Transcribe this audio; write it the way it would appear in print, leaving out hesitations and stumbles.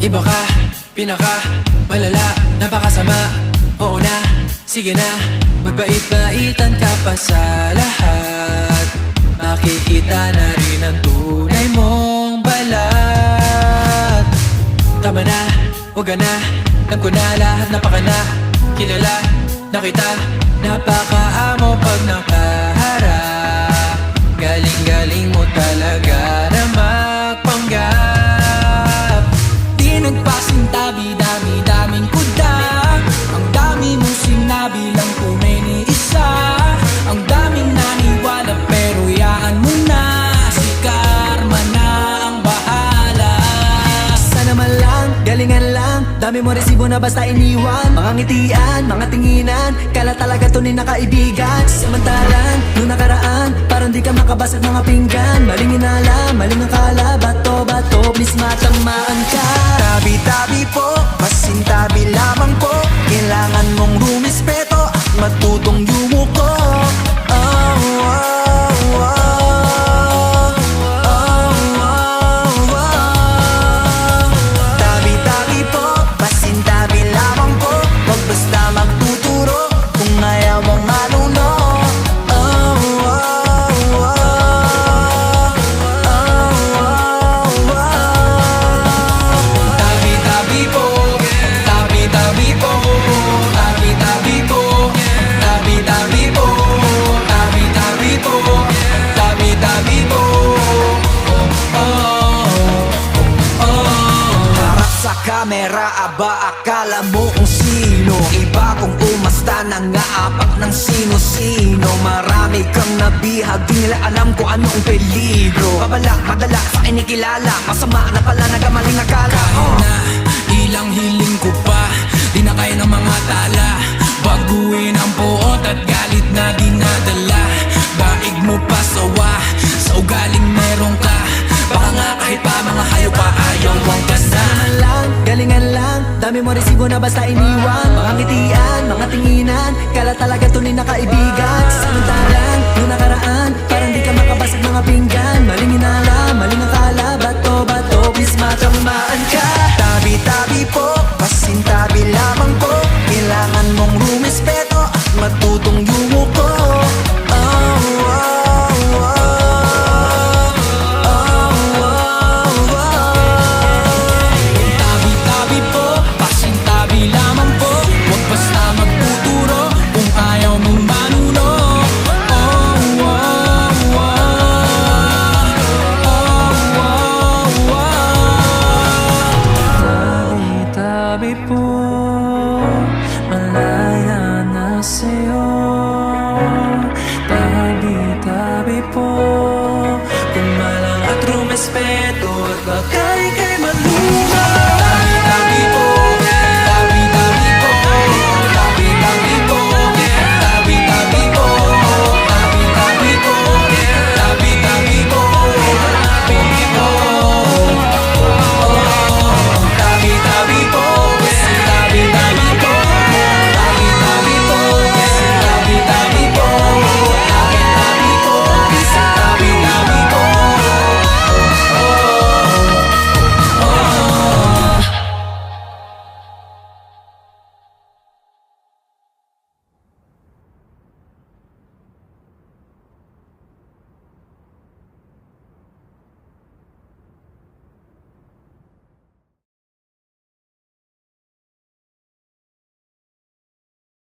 Iba ka, pinaka, malala, napakasama. Oo na, sige na, magbait-baitan ka pa sa lahat. Makikita na rin ang tunay mong balat. Tama na, huwag ka na, alam ko na lahat, napaka na kilala na kita, napakaamo pag nakaharap. Galing-galing mo talaga na magpanggap. Di nagpasintabi, dami-daming kuda. Ang dami mong sinabi lang tunay ni isa. Ang daming naniwala pero yaan mo na. Si karma na ang bahala. Sana man lang, galingan lang. Dami mo resibo na basta iniwan. Mga ngitian, mga tinginan, kala talaga tunay na kaibigan. Samantalang, nung nakaraan, parang di ka makabasag mga pinggan. Maling inala, maling akala, bato-bato, please matamaan ka. Tabi-tabi po, masintabi lamang po. Kailangan mong rumispeto at matutong yumuko. Tabi-tabi po, masintabi lamang po. Huwag basta magtuturo kung ayaw mong maluno. Tabi-tabi po, tabi-tabi po, tabi-tabi po, tabi-tabi po, tabi-tabi po, tabi-tabi po. Harap sa kamera, aba akala mo kung sino. Iba kung umasta nang aapak ng sino-sino. Marami kang nabihag, di nila alam kung ano ang peligro. Babala, madala sa inikilala, masama na pala nagamaling akala. Na ilang hiling ko pa, di na kaya ng mga tala. Baguhin ang puot at galit na dinadala. Daig mo pa sawa, sa ugaling meron ka. Baka nga kahit pa mga hayop pa ayaw mong kasa. Lang, galingan lang, dami mo resibo na basta iniwan. Mga ngitian, mga tinginan, kala talaga tunay na kaibigan. Samantalang, nung nakaraan, parang di ka makabasag mga pinggan. Maling inala, maling akala, bato-bato, please matamaan ka.